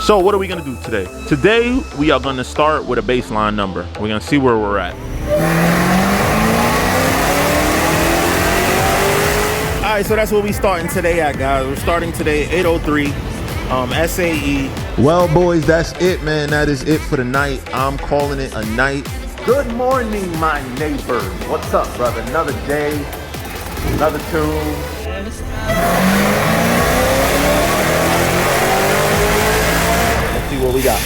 So what are we gonna do today? Today, we are gonna start with a baseline number. We're gonna see where we're at. All right, so that's what we starting today at, guys. We're starting today 8:03, SAE. Well, boys, that's it, man. That is it for the night. I'm calling it a night. Good morning, my neighbor. What's up, brother? Another day, another tune. Let's see what we got.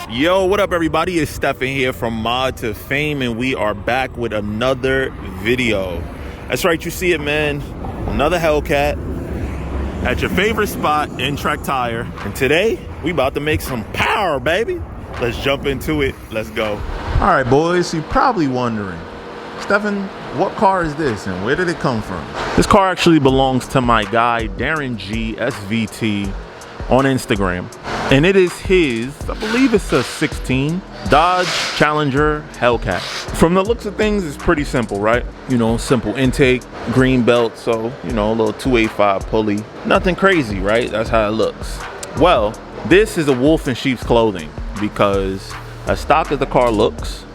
Yo, what up, everybody? It's Stefan here from Mod2Fame, and we are back with another video. That's right, you see it, man. Another Hellcat at your favorite spot in Trek Tire. And today, we about to make some power, baby. Let's jump into it. Let's go. All right, boys, you're probably wondering, Stefan, what car is this and where did it come from? This car actually belongs to my guy, Darren G SVT on Instagram. And it is his, I believe it's a 16 Dodge Challenger Hellcat. From the looks of things, it's pretty simple, right? You know, simple intake, green belt, so, you know, a little 285 pulley. Nothing crazy, right? That's how it looks. Well, this is a wolf in sheep's clothing because as stock as the car looks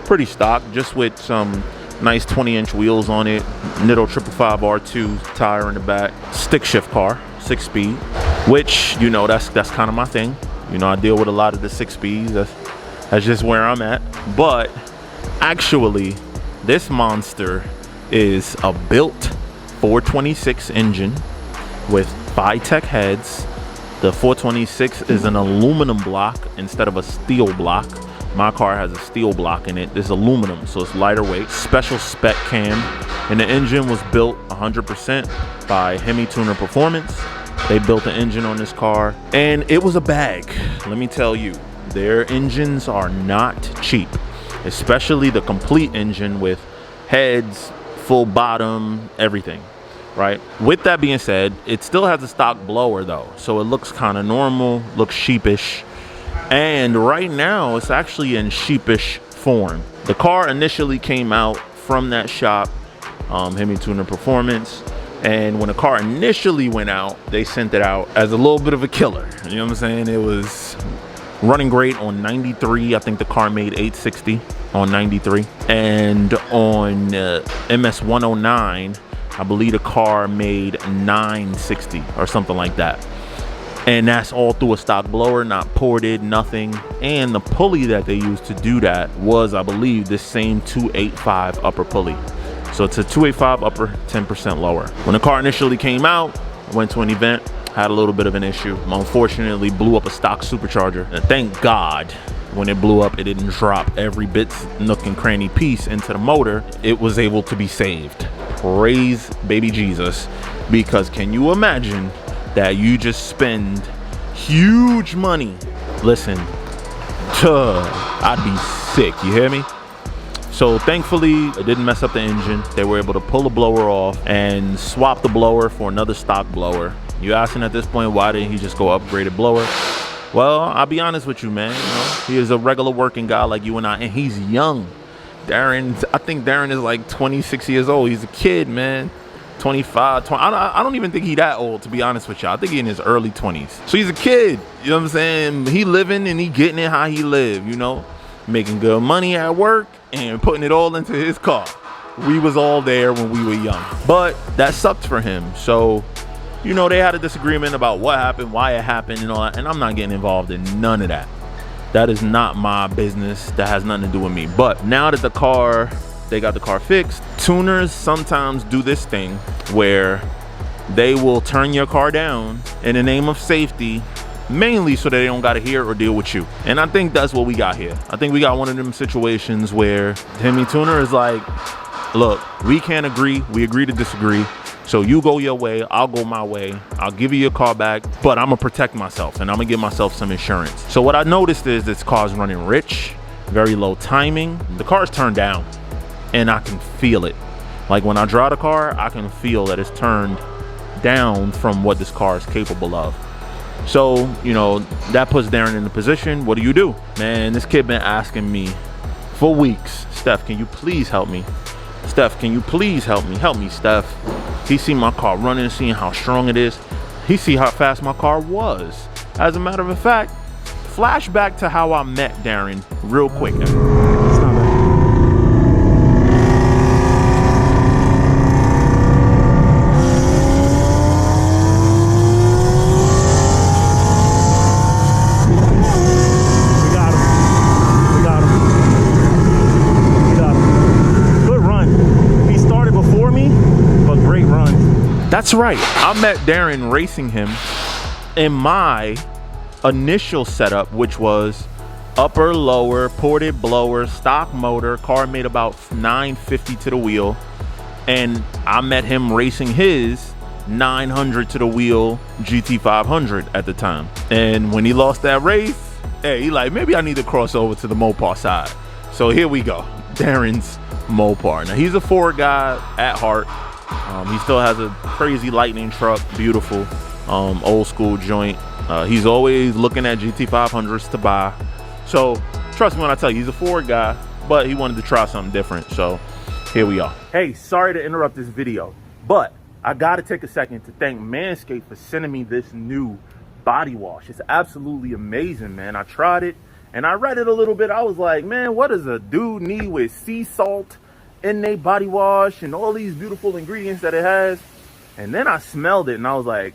pretty stock, just with some nice 20-inch wheels on it, Nitto 555 R2 tire in the back, stick shift car, 6-speed. Which, you know, that's kind of my thing. You know, I deal with a lot of the 6-speeds. That's just where I'm at. But actually, this monster is a built 426 engine with Vitec heads. The 426 is an aluminum block instead of a steel block. My car has a steel block in it. This is aluminum, so it's lighter weight. Special spec cam. And the engine was built 100% by Hemi Tuner Performance. They built the engine on this car, and it was a bag. Let me tell you, their engines are not cheap, especially the complete engine with heads, full bottom, everything, right? With that being said, it still has a stock blower though, so it looks kind of normal, looks sheepish, and right now it's actually in sheepish form. The car initially came out from that shop, Hemi Tuner Performance. And when the car initially went out, they sent it out as a little bit of a killer. You know what I'm saying? It was running great on 93. I think the car made 860 on 93. And on MS 109, I believe the car made 960 or something like that. And that's all through a stock blower, not ported, nothing. And the pulley that they used to do that was, I believe, this same 285 upper pulley. So it's a 285 upper, 10% lower. When the car initially came out, went to an event, had a little bit of an issue. Unfortunately, blew up a stock supercharger. And thank God, when it blew up, it didn't drop every bit, nook and cranny piece into the motor. It was able to be saved. Praise baby Jesus. Because can you imagine that you just spend huge money? Listen, I'd be sick, you hear me? So thankfully, it didn't mess up the engine. They were able to pull the blower off and swap the blower for another stock blower. You asking at this point, why didn't he just go upgrade a blower? Well, I'll be honest with you, man. You know, he is a regular working guy like you and I, and he's young. Darren, I think Darren is like 26 years old. He's a kid, man. 25, 20. I don't even think he that old, to be honest with you. I think he's in his early 20s. So he's a kid, you know what I'm saying? He living and he getting it how he live, you know? Making good money at work and putting it all into his car. We was all there when we were young, but that sucked for him. So, you know, they had a disagreement about what happened, why it happened and all that, and I'm not getting involved in none of that. That is not my business. That has nothing to do with me. But now that they got the car fixed, tuners sometimes do this thing where they will turn your car down in the name of safety, mainly so that they don't got to hear or deal with you. And I think that's what we got here. I think we got one of them situations where Hemi Tuner is like, look, we can't agree. We agree to disagree. So you go your way, I'll go my way. I'll give you your car back, but I'm gonna protect myself and I'm gonna give myself some insurance. So what I noticed is this car's running rich, very low timing. The car's turned down and I can feel it. Like when I drive the car, I can feel that it's turned down from what this car is capable of. So, you know, that puts Darren in the position. What do you do? Man, this kid been asking me for weeks, Steph, can you please help me? Steph, can you please help me? Help me, Steph. He seen my car running, seeing how strong it is. He see how fast my car was. As a matter of fact, flashback to how I met Darren real quick. It's not bad. We got him. We got him. We got him. Good run. He started before me, but great run. That's right. I met Darren racing him in my initial setup, which was upper, lower, ported blower, stock motor, car made about 950 to the wheel. And I met him racing his 900 to the wheel GT500 at the time. And when he lost that race, hey, he like, maybe I need to cross over to the Mopar side. So here we go, Darren's Mopar. Now he's a Ford guy at heart. He still has a crazy Lightning truck, beautiful, old school joint. He's always looking at GT500s to buy. So trust me when I tell you, he's a Ford guy, but he wanted to try something different. So here we are. Hey, sorry to interrupt this video, but I gotta take a second to thank Manscaped for sending me this new body wash. It's absolutely amazing, man. I tried it and I read it a little bit. I was like, man, what does a dude need with sea salt in their body wash and all these beautiful ingredients that it has? And then I smelled it and I was like,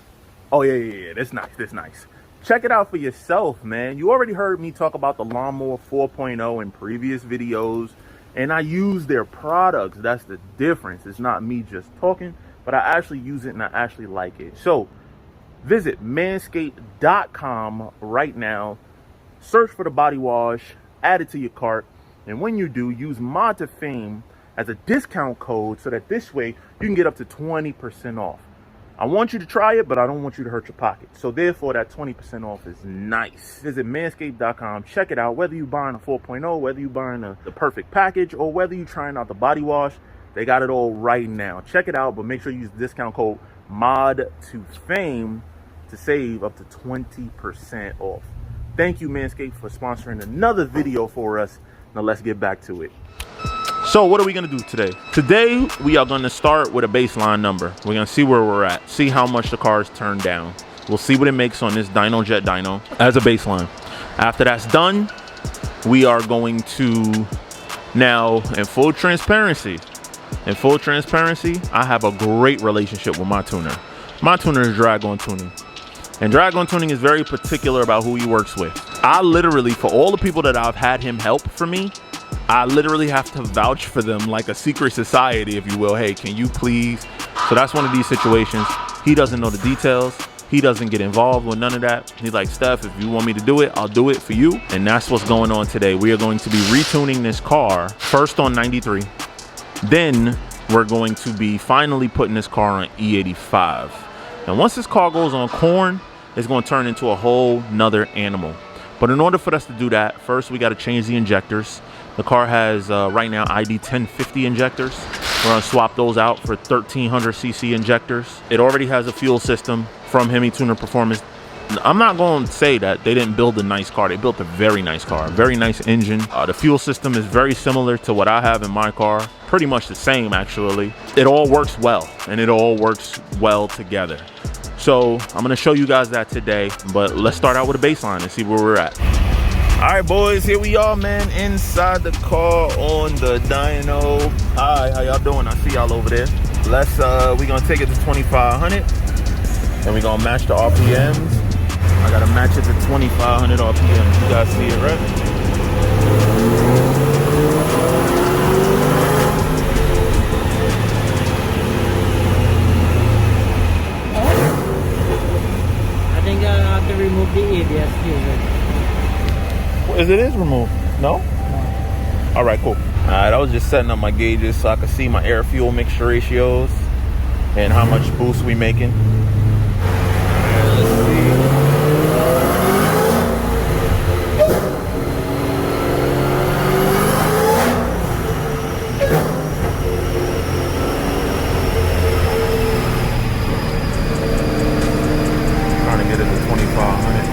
oh yeah, that's nice. Check it out for yourself, man. You already heard me talk about the Lawnmower 4.0 in previous videos, and I use their products. That's the difference. It's not me just talking, but I actually use it and I actually like it. So visit manscaped.com right now, search for the body wash, add it to your cart, and when you do, use Mod2Fame as a discount code so that this way you can get up to 20% off. I want you to try it, but I don't want you to hurt your pocket. So therefore, that 20% off is nice. Visit manscaped.com. Check it out. Whether you're buying a 4.0, whether you're buying the perfect package, or whether you're trying out the body wash, they got it all right now. Check it out, but make sure you use the discount code Mod2Fame to save up to 20% off. Thank you, Manscaped, for sponsoring another video for us. Now let's get back to it. So what are we gonna do today? Today, we are gonna start with a baseline number. We're gonna see where we're at, see how much the car is turned down. We'll see what it makes on this Dyno Jet dyno as a baseline. After that's done, we are going to now, in full transparency, I have a great relationship with my tuner. My tuner is Dragon Tuning. And Dragon Tuning is very particular about who he works with. I literally, for all the people that I've had him help for me, I literally have to vouch for them like a secret society, if you will. Hey, can you please? So that's one of these situations. He doesn't know the details. He doesn't get involved with none of that. He's like, Steph, if you want me to do it, I'll do it for you. And that's what's going on today. We are going to be retuning this car first on 93. Then we're going to be finally putting this car on E85. And once this car goes on corn, it's going to turn into a whole nother animal. But in order for us to do that, first we got to change the injectors. The car has right now ID 1050 injectors. We're gonna swap those out for 1300cc injectors. It already has a fuel system from Hemi Tuner Performance. I'm not going to say that they didn't build a nice car. They built a very nice car, very nice engine. The fuel system is very similar to what I have in my car. Pretty much the same, actually. It all works well, and it all works well together. So I'm gonna show you guys that today, but let's start out with a baseline and see where we're at. All right, boys, here we are, man, inside the car on the dyno. Hi, how y'all doing? I see y'all over there. Let's, we're gonna take it to 2500, and we're gonna match the RPMs. I gotta match it to 2500 RPMs. You guys see it, right? I think I have to remove the ABS fusion. It is removed. No? No. All right, cool. All right, I was just setting up my gauges so I could see my air fuel mixture ratios and how much boost we making. Let's see. Trying to get it to 2500.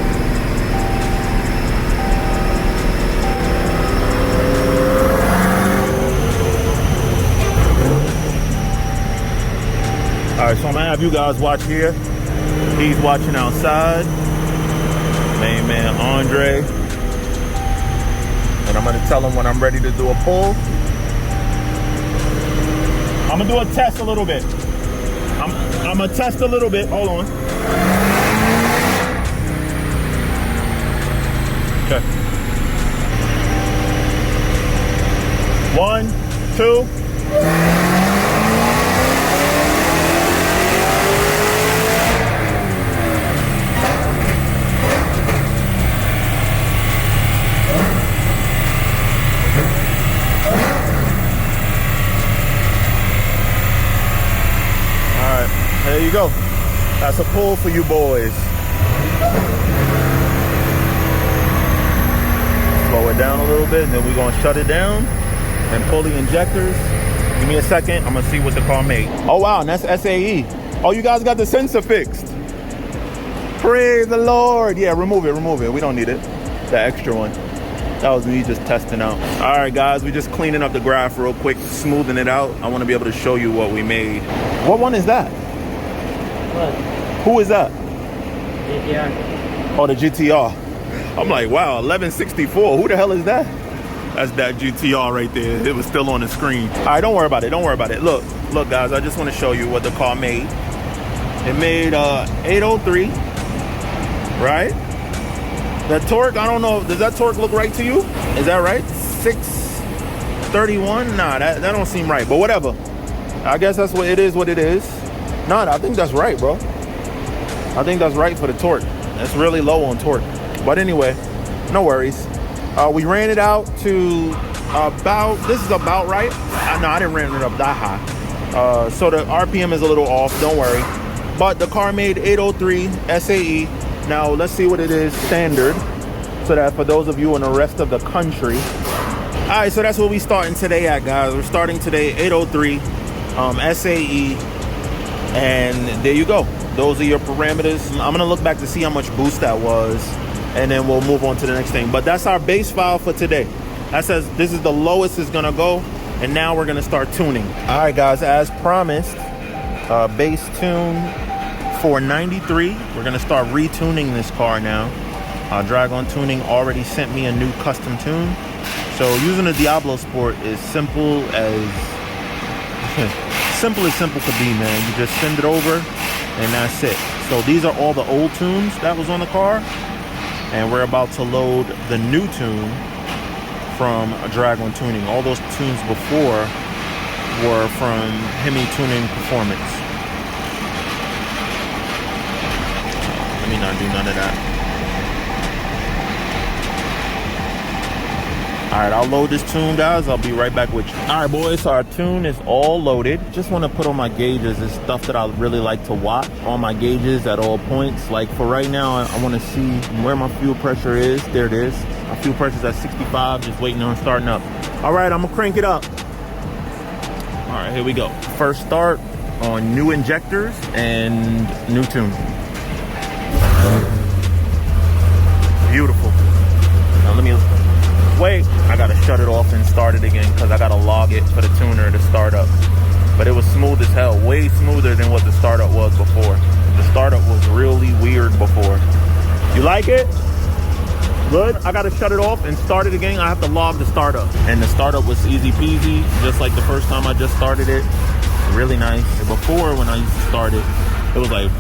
All right, of you guys watch here. He's watching outside. Main man Andre. And I'm gonna tell him when I'm ready to do a pull. I'm gonna do a test a little bit. I'm gonna test a little bit. Hold on. Okay. 1, 2. There you go. That's a pull for you boys. Slow it down a little bit, and then we're gonna shut it down and pull the injectors. Give me a second. I'm gonna see what the car made. Oh wow, and that's SAE. Oh, you guys got the sensor fixed. Praise the Lord. Yeah, remove it. We don't need it. The extra one. That was me just testing out. All right, guys, we just cleaning up the graph real quick, smoothing it out. I want to be able to show you what we made. What one is that? What? Who is that? GTR. Oh, the GTR. I'm like, wow, 1164. Who the hell is that? That's that GTR right there. It was still on the screen. All right, don't worry about it. Look, guys, I just want to show you what the car made. It made 803, right? That torque, I don't know. Does that torque look right to you? Is that right? 631? Nah, that don't seem right. But whatever. I guess that's what it is. Nah, I think that's right, bro. I think that's right for the torque. It's really low on torque. But anyway, no worries. We ran it out to this is about right. No, I didn't ran it up that high. So the RPM is a little off, don't worry. But the car made 803 SAE. Now let's see what it is standard, so that for those of you in the rest of the country. All right, so that's what we starting today at, guys. We're starting today 803 SAE. And there you go. Those are your parameters. I'm gonna look back to see how much boost that was, and then we'll move on to the next thing. But that's our base file for today. That says this is the lowest it's gonna go, and now we're gonna start tuning. All right, guys, as promised, base tune 493. We're gonna start retuning this car now. Dragon Tuning already sent me a new custom tune. So using the Diablo Sport is simple as simple could be, man. You just send it over and that's it. So these are all the old tunes that was on the car, and we're about to load the new tune from Dragon Tuning. All those tunes before were from Hemi Tuning Performance. Let me not do none of that. All right, I'll load this tune, guys. I'll be right back with you. All right, boys, so our tune is all loaded. Just want to put on my gauges. It's stuff that I really like to watch on my gauges at all points. Like for right now, I want to see where my fuel pressure is. There it is. My fuel pressure is at 65, just waiting on starting up. All right, I'm gonna crank it up. All right, here we go. First start on new injectors and new tune. Beautiful. Now let me wait. I gotta shut it off and start it again because I gotta log it for the tuner to start up. But it was smooth as hell, way smoother than what the startup was before. The startup was really weird before. You like it? Good. I gotta shut it off and start it again. I have to log the startup, and the startup was easy peasy, just like the first time I just started it. Really nice. And before, when I used to start it, it was like,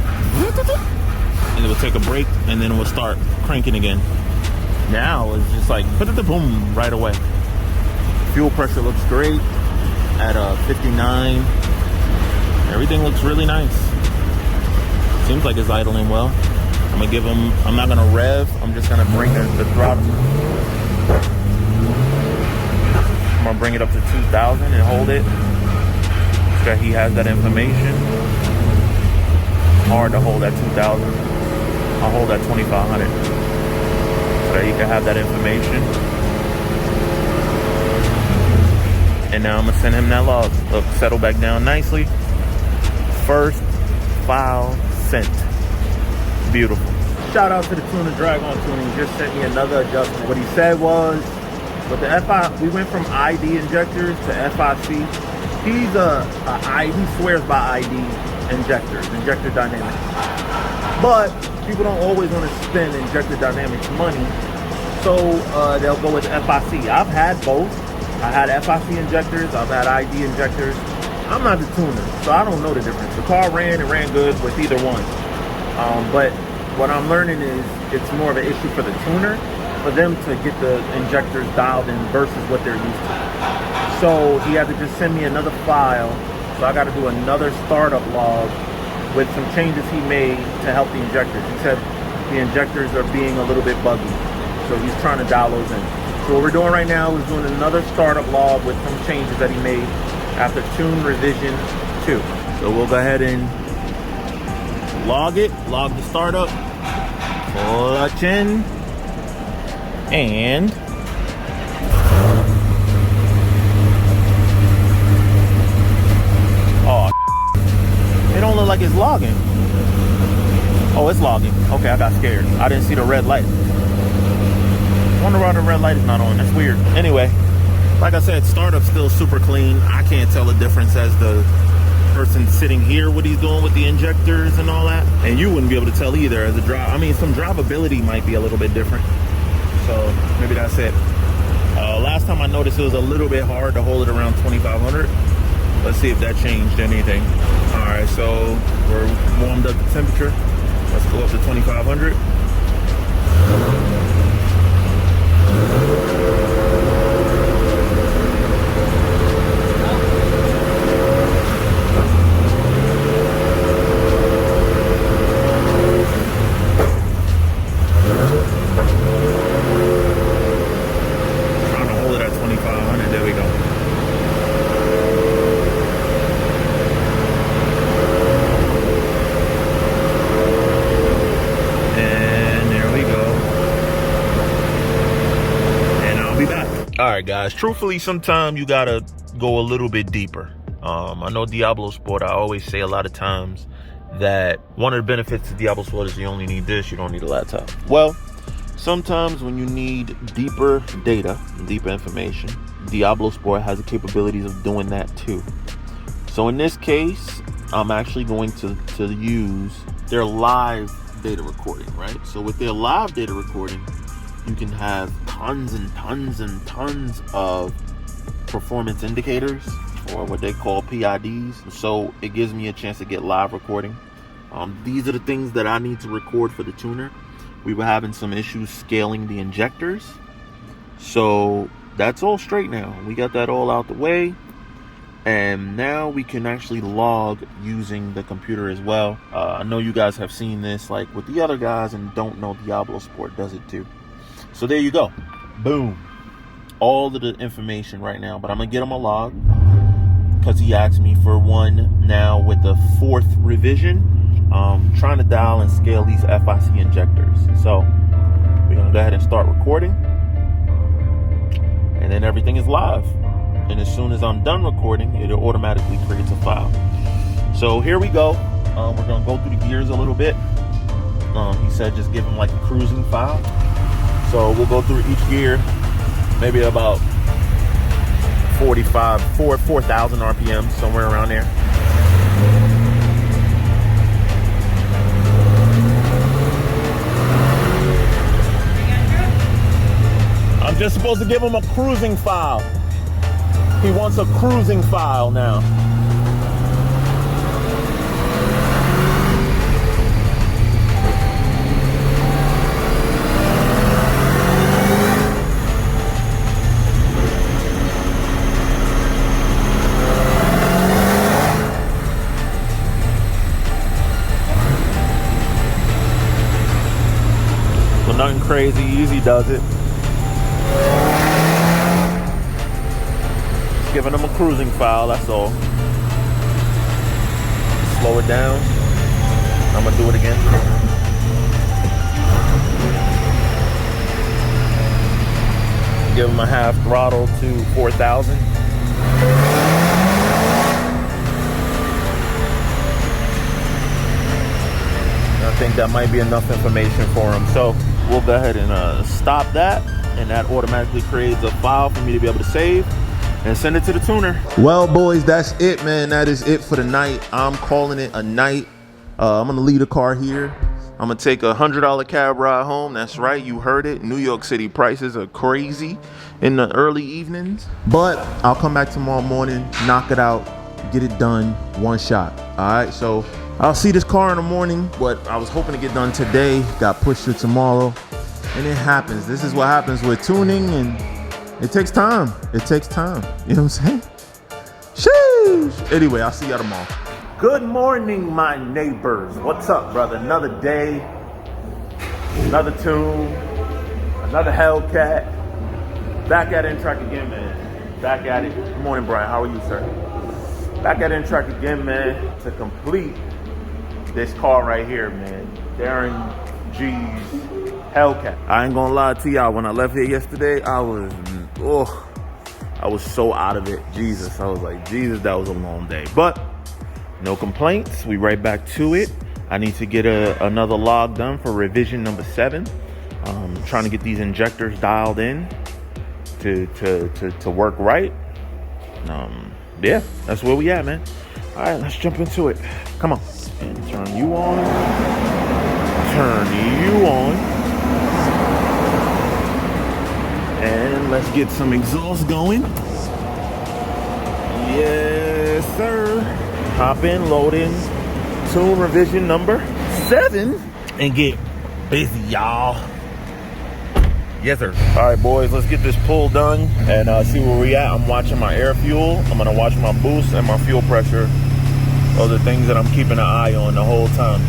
and it would take a break, and then it would start cranking again. Now it's just like boom right away. Fuel pressure looks great at 59. Everything looks really nice. Seems like it's idling well. I'm gonna give him, I'm not gonna rev, I'm just gonna bring the throttle. I'm gonna bring it up to 2,000 and hold it so that he has that information. Hard to hold at 2,000. I'll hold at 2,500 so that he can have that information. And now I'm gonna send him that log. Look, settle back down nicely. First file sent. Beautiful. Shout out to the tuner Dragon Tuning. He just sent me another adjustment. What he said was, with the FI, we went from ID injectors to FIC. He swears by ID, injectors, injector dynamics. But people don't always want to spend injector dynamics money, so they'll go with FIC. I've had both. I had FIC injectors, I've had ID injectors. I'm not the tuner, so I don't know the difference. The car ran good with either one. But what I'm learning is it's more of an issue for the tuner, for them to get the injectors dialed in versus what they're used to. So he had to just send me another file. So I got to do another startup log with some changes he made to help the injectors. He said the injectors are being a little bit buggy, so he's trying to dial those in. So what we're doing right now is doing another startup log with some changes that he made after tune revision 2. So we'll go ahead and log the startup, clutch in, and oh, it don't look like it's logging. Oh, it's logging. Okay, I got scared. I didn't see the red light. Wonder why the red light is not on. That's weird. Anyway, like I said, startup's still super clean. I can't tell the difference as the person sitting here what he's doing with the injectors and all that, and you wouldn't be able to tell either as a drive. I mean, some drivability might be a little bit different, so maybe that's it. Last time I noticed it was a little bit hard to hold it around 2,500. Let's see if that changed anything. All right, so we're warmed up the temperature. Let's go up to 2,500. Alright guys, truthfully sometimes you gotta go a little bit deeper. I know Diablo Sport, I always say a lot of times that one of the benefits to Diablo Sport is you only need this, you don't need a laptop. Well, sometimes when you need deeper data, deeper information, Diablo Sport has the capabilities of doing that too. So in this case, I'm actually going to use their live data recording, right? So with their live data recording, you can have tons and tons and tons of performance indicators, or what they call PIDs. So it gives me a chance to get live recording. These are the things that I need to record for the tuner. We were having some issues scaling the injectors, so that's all straight now. We got that all out the way, and now we can actually log using the computer as well. I know you guys have seen this like with the other guys and don't know Diablo Sport does it too. So there you go. Boom. All of the information right now. But I'm going to get him a log because he asked me for one now with the 4th revision. Trying to dial and scale these FIC injectors. So we're going to go ahead and start recording. And then everything is live. And as soon as I'm done recording, it automatically creates a file. So here we go. We're going to go through the gears a little bit. He said just give him like a cruising file. So we'll go through each gear, maybe about 4,000 RPM, somewhere around there. I'm just supposed to give him a cruising file. He wants a cruising file now. Nothing crazy, easy does it. Just giving them a cruising file, that's all. Slow it down. I'm gonna do it again. Give them a half throttle to 4,000. I think that might be enough information for him. So we'll go ahead and stop that, and that automatically creates a file for me to be able to save. and send it to the tuner. Well, boys, that's it, man. That is it for the night. I'm calling it a night. I'm gonna leave the car here. I'm gonna take a $100 cab ride home. That's right, you heard it. New York City prices are crazy in the early evenings. But I'll come back tomorrow morning, knock it out, get it done, one shot. All right, so I'll see this car in the morning. What I was hoping to get done today got pushed to tomorrow. And it happens. This is what happens with tuning, and it takes time. It takes time. You know what I'm saying? Sheesh. Anyway, I'll see y'all tomorrow. Good morning, my neighbors. What's up, brother? Another day, another tune, another Hellcat. Back at N-Track again, man. Back at it. Good morning, Brian. How are you, sir? Back at N-Track again, man, to complete this car right here, man. Darren G's Hellcat. I ain't gonna lie to y'all, when I left here yesterday, I was so out of it. Jesus, I was like, Jesus, that was a long day. But no complaints, we right back to it. I need to get another log done for revision number 7. Trying to get these injectors dialed in to work right. Yeah, that's where we at, man. All right, let's jump into it. Come on. And turn you on. Turn you on. And let's get some exhaust going. Yes, sir. Hop in, load in, tune revision number 7, and get busy, y'all. Yes, sir. All right, boys, let's get this pull done and see where we at. I'm watching my air fuel. I'm gonna watch my boost and my fuel pressure. Those are things that I'm keeping an eye on the whole time.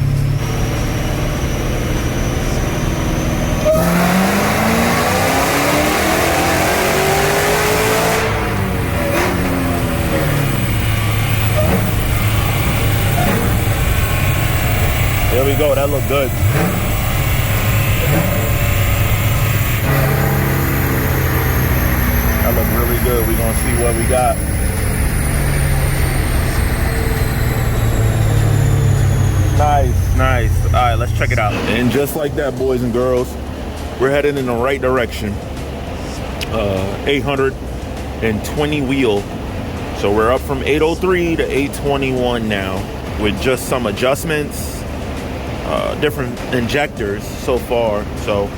There we go, that looked good. That looked really good. We're gonna see what we got. Nice, nice. All right, let's check it out. And just like that, boys and girls, we're headed in the right direction. 820 wheel. So we're up from 803 to 821 now with just some adjustments. Different injectors so far, so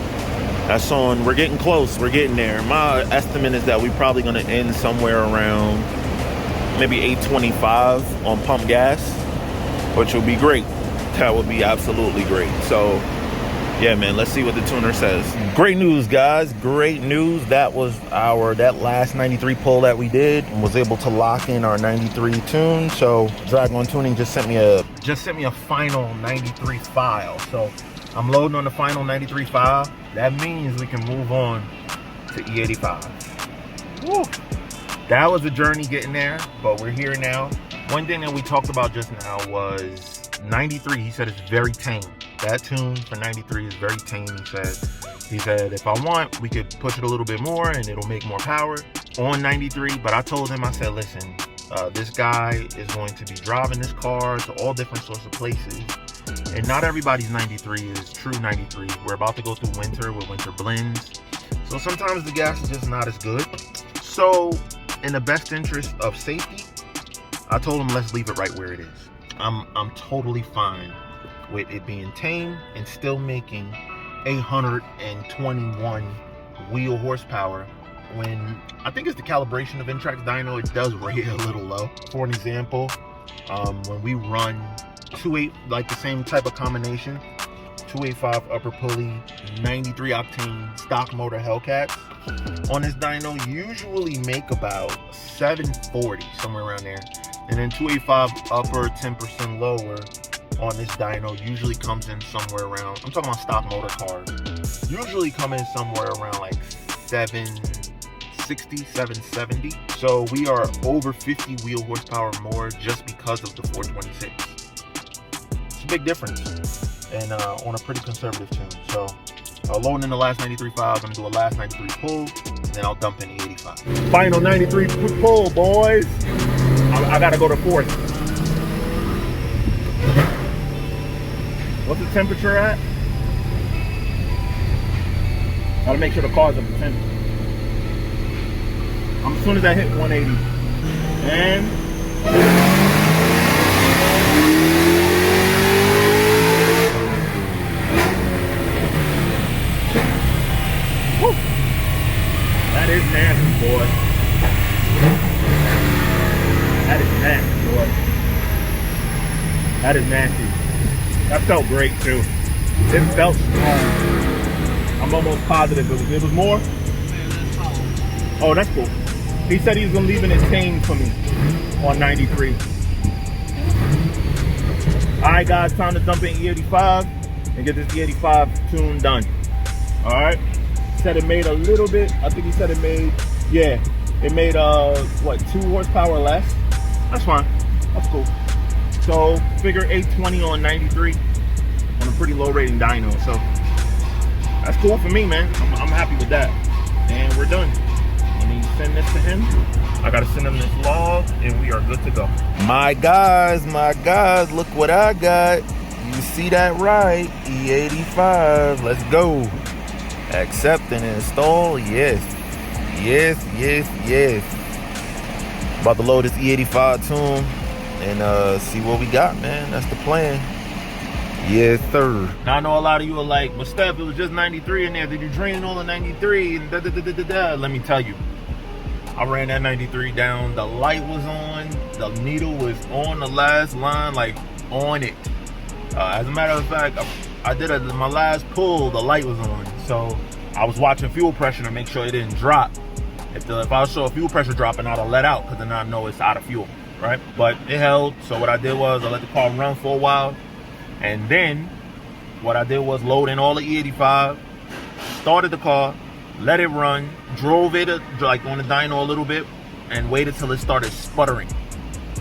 that's on. We're getting close, we're getting there. My estimate is that we're probably going to end somewhere around maybe 825 on pump gas, which would be great. That would be absolutely great. So yeah, man, let's see what the tuner says. Great news, guys, great news. That was that last 93 pull that we did, and was able to lock in our 93 tune. So Dragon Tuning just sent me a final 93 file. So I'm loading on the final 93 file. That means we can move on to E85. Woo. That was a journey getting there, but we're here now. One thing that we talked about just now was 93. He said it's very tame. That tune for 93 is very tame, he said if I want, we could push it a little bit more and it'll make more power on 93. But I told him, I said, listen, this guy is going to be driving this car to all different sorts of places, and not everybody's 93 is true 93. We're about to go through winter with winter blends, so sometimes the gas is just not as good. So in the best interest of safety, I told him, let's leave it right where it is. I'm totally fine with it being tame and still making 821 wheel horsepower, when I think it's the calibration of N-Track's dyno, it does rate a little low. For an example, when we run 2.8, like the same type of combination, 285 upper pulley, 93 octane stock motor Hellcats, on this dyno usually make about 740, somewhere around there. And then 285 upper, 10% lower on this dyno usually comes in somewhere around, I'm talking about stock motor cars, usually come in somewhere around like 760, 770. So we are over 50 wheel horsepower more just because of the 426. It's a big difference, and on a pretty conservative tune. So loading in the last 93 file, I'm gonna do a last 93 pull, and then I'll dump in the 85. Final 93 pull, boys. I gotta go to 4th. What's the temperature at? Gotta make sure the car's up to 10. As soon as I hit 180. And woo. That is nasty, boy. That is nasty, boy. That is nasty. That felt great too. It felt strong. I'm almost positive it was more. Oh, that's cool. He said he was gonna leave it in tame for me on 93. All right, guys, time to dump in E85 and get this E85 tune done. All right. Said it made a little bit. I think he said it made, yeah, it made what, 2 horsepower less. That's fine. That's cool. So figure 820 on 93 on a pretty low rating dyno. So that's cool for me, man. I'm happy with that. And we're done. Let me send this to him. I gotta send him this log and we are good to go. My guys, look what I got. You see that right, E85, let's go. Accept and install, yes. About to load this E85 tune and see what we got, man. That's the plan. Yes, sir. Now I know a lot of you are like, but Steph, it was just 93 in there. Did you drain all the 93 and da-da-da-da-da-da? Let me tell you, I ran that 93 down. The light was on. The needle was on the last line, like on it. As a matter of fact, I did my last pull, the light was on. So I was watching fuel pressure to make sure it didn't drop. If I saw fuel pressure dropping, I'd have let out because then I know it's out of fuel, right? But it held. So what I did was I let the car run for a while. And then what I did was load in all the E85, started the car, let it run, drove it like on the dyno a little bit, and waited till it started sputtering.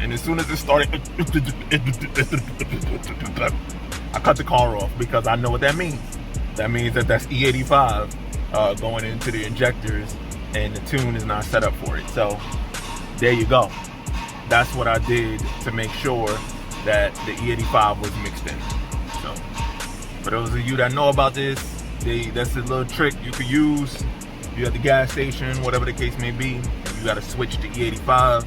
And as soon as it started, I cut the car off because I know what that means. That means that that's E85 going into the injectors and the tune is not set up for it. So there you go. That's what I did to make sure that the E85 was mixed in. So for those of you that know about this, that's a little trick you could use. You at the gas station, whatever the case may be, you got to switch to E85.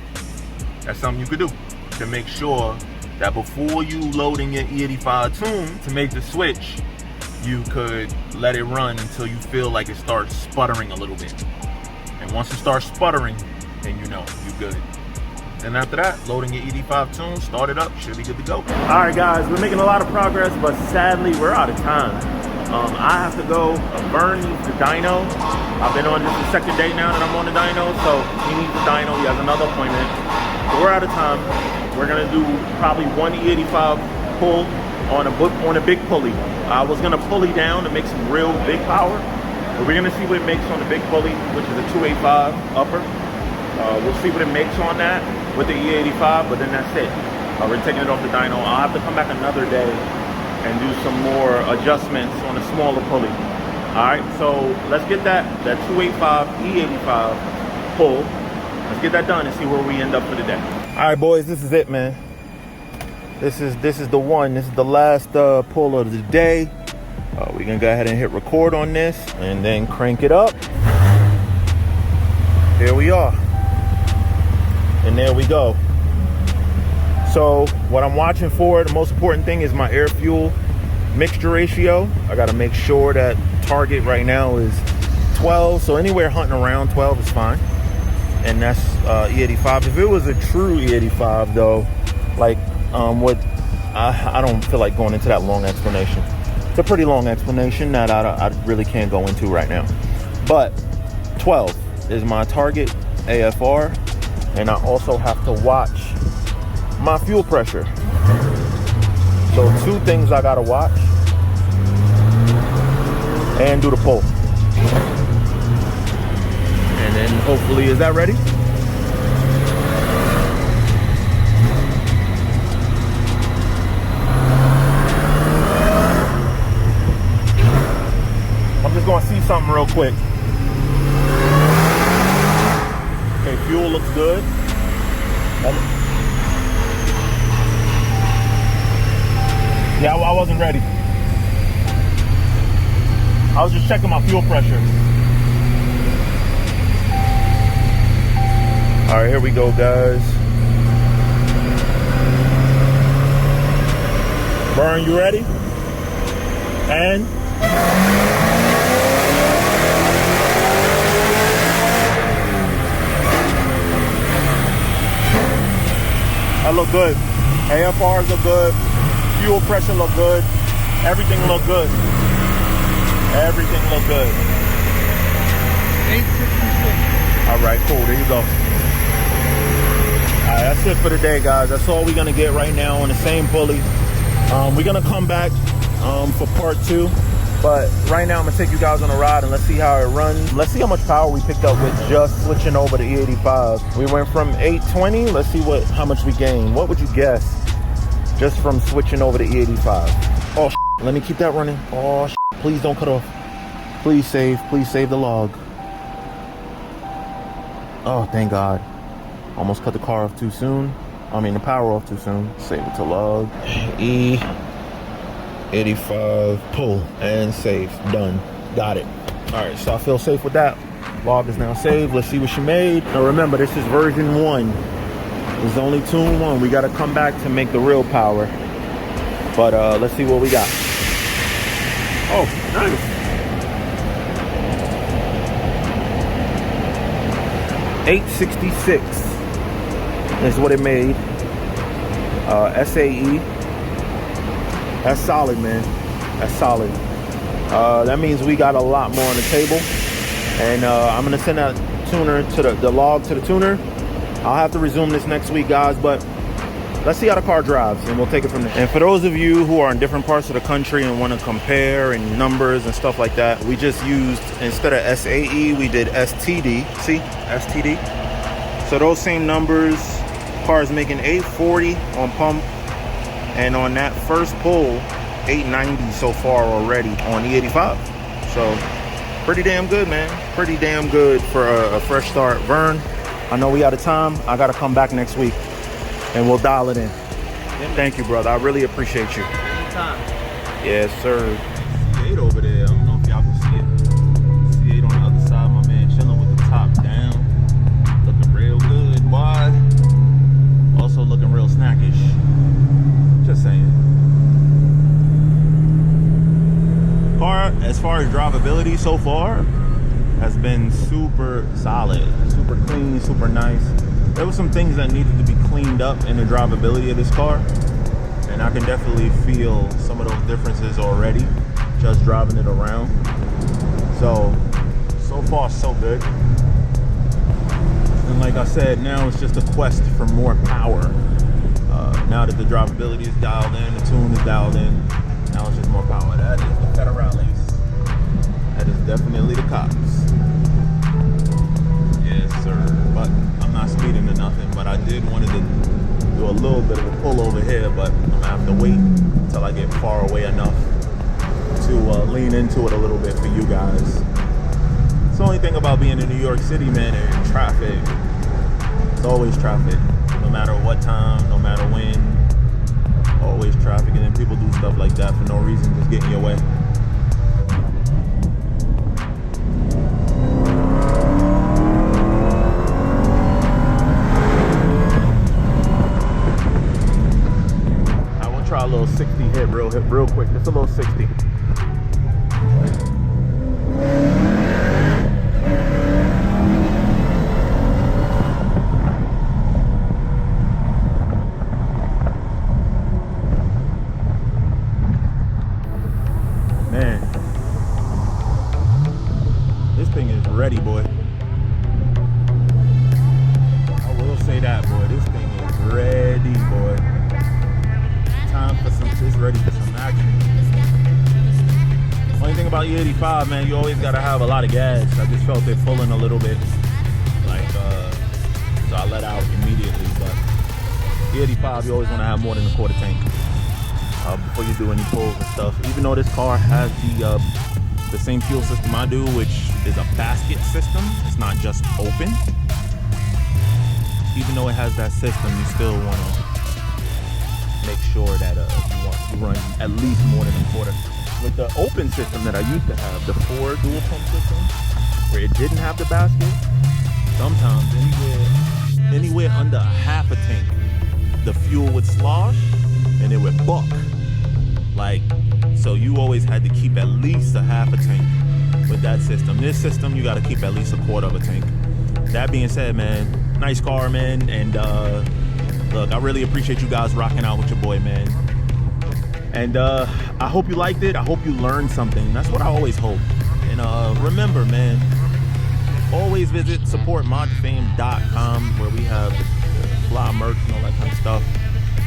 That's something you could do to make sure that before you loading your E85 tune, to make the switch, you could let it run until you feel like it starts sputtering a little bit. And once it starts sputtering, then you know you're good. And after that, loading your E85 tune, start it up, should be good to go. All right, guys, we're making a lot of progress, but sadly, we're out of time. I have to go burn the dyno. I've been on this the second day now that I'm on the dyno, so he needs the dyno. He has another appointment. So we're out of time. We're gonna do probably one E85 pull on a big pulley. I was gonna pulley down to make some real big power, but we're gonna see what it makes on the big pulley, which is a 285 upper. We'll see what it makes on that with the E85, but then that's it. We're taking it off the dyno. I'll have to come back another day and do some more adjustments on a smaller pulley. All right, so let's get that 285 E85 pull. Let's get that done and see where we end up for the day. All right, boys, this is it, man. This is the one. This is the last pull of the day. We're gonna go ahead and hit record on this and then crank it up. Here we are. And there we go. So what I'm watching for, the most important thing is my air fuel mixture ratio. I got to make sure that target right now is 12. So anywhere hunting around 12 is fine. And that's E85. If it was a true E85 though, like I don't feel like going into that long explanation. It's a pretty long explanation that I really can't go into right now. But 12 is my target AFR. And I also have to watch my fuel pressure. So 2 things I gotta watch and do the pull. And then hopefully, is that ready? I'm just gonna see something real quick. Okay, fuel looks good. Yeah, I wasn't ready. I was just checking my fuel pressure. All right, here we go, guys. Burn, you ready? And that look good. AFRs look good. Fuel pressure look good. Everything look good. Everything look good. 866. All right, cool. There you go. All right, that's it for today, guys. That's all we're gonna get right now on the same pulley. We're gonna come back for part 2, but right now I'm gonna take you guys on a ride and let's see how it runs. Let's see how much power we picked up with just switching over to E85. We went from 820. Let's see how much we gained. What would you guess just from switching over to E85? Oh, let me keep that running. Oh, please don't cut off. Please save the log. Oh, thank God. Almost cut the car off too soon. I mean, the power off too soon. Save it to log. E85, pull, and save. Done. Got it. All right, so I feel safe with that. Log is now saved. Let's see what she made. Now remember, this is version 1. There's only tune 1. We got to come back to make the real power. But let's see what we got. Oh, nice. $866 is what it made. SAE. That's solid, man. That's solid. That means we got a lot more on the table. And I'm gonna send that tuner to the log to the tuner. I'll have to resume this next week, guys, but let's see how the car drives and we'll take it from there. And for those of you who are in different parts of the country and want to compare and numbers and stuff like that, we just used, instead of SAE, we did STD. See, STD. So those same numbers, car is making 840 on pump, and on that first pull, 890 so far already on E85. So pretty damn good, man. Pretty damn good for a fresh start. Vern, I know we out of time. I gotta come back next week and we'll dial it in. Thank you, brother. I really appreciate you. Anytime. Yes, sir. C8 over there. I don't know if y'all can see it. C8 on the other side. My man chilling with the top down. Looking real good. Why? Also looking real snackish. Just saying. Car, as far as drivability so far, has been super solid. Super clean, super nice. There were some things that needed to be cleaned up in the drivability of this car, and I can definitely feel some of those differences already just driving it around. So far so good. And like I said, now it's just a quest for more power. Now that the drivability is dialed in, the tune is dialed in, now it's just more power. That is the Federales. That is definitely the cops. Yes, sir. But I'm not speeding to nothing, but I did want to do a little bit of a pull over here, but I'm gonna have to wait until I get far away enough to lean into it a little bit for you guys. It's the only thing about being in New York City, man, and traffic. It's always traffic. No matter what time, no matter when, always traffic. And then people do stuff like that for no reason, just get in your way. A little 60 hit real quick. Just a little 60. Man, this thing is ready, boy. I will say that, boy. This thing is ready, boy. Time for some, it's ready for some action. Only thing about E85, man, you always gotta have a lot of gas. I just felt it pulling a little bit, like, so I let out immediately. But E85, you always wanna have more than a quarter tank before you do any pulls and stuff. Even though this car has the same fuel system I do, which is a basket system, it's not just open. Even though it has that system, you still wanna make sure that you run at least more than a quarter. With the open system that I used to have, the 4 dual pump system, where it didn't have the basket, sometimes anywhere anywhere under a half a tank, the fuel would slosh and it would buck. Like, so you always had to keep at least a half a tank with that system. This system, you got to keep at least a quarter of a tank. That being said, man, nice car, man. And look, I really appreciate you guys rocking out with your boy, man. And I hope you liked it. I hope you learned something. That's what I always hope. And remember, man, always visit support mod2fame.com, where we have fly merch and all that kind of stuff.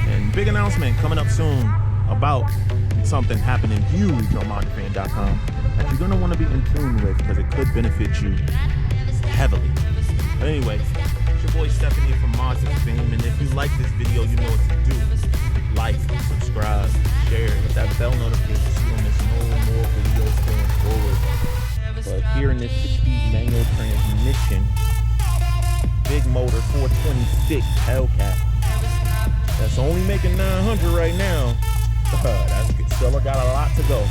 And big announcement coming up soon about something happening huge on mod2fame.com that you're gonna want to be in tune with, because it could benefit you heavily. But anyway, it's your boy Stephen here from Mod2Fame, and if you like this video, you know what to do. Like, subscribe, share, hit that bell notification so you don't miss no more videos going forward. But here in this 6-speed manual transmission, big motor 426 Hellcat, that's only making 900 right now. That's still got a lot to go.